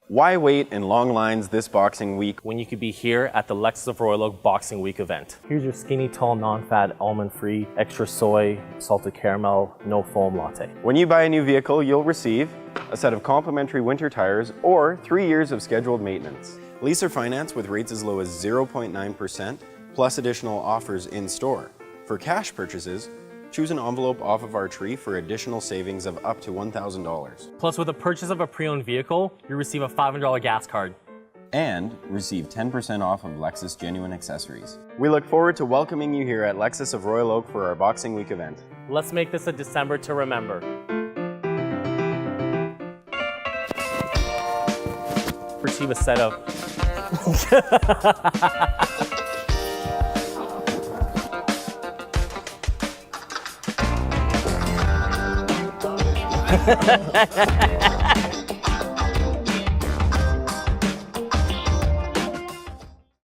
Why wait in long lines this Boxing Week when you could be here at the Lexus of Royal Oak Boxing Week event? Here's your skinny, tall, non-fat, almond-free, extra soy, salted caramel, no foam latte. When you buy a new vehicle, you'll receive a set of complimentary winter tires or 3 years of scheduled maintenance. Lease or finance with rates as low as 0.9% plus additional offers in store. For cash purchases, choose an envelope off of our tree for additional savings of up to $1,000. Plus, with the purchase of a pre-owned vehicle, you receive a $500 gas card. And receive 10% off of Lexus Genuine Accessories. We look forward to welcoming you here at Lexus of Royal Oak for our Boxing Week event. Let's make this a December to remember. Receive a set of... Ha ha ha ha!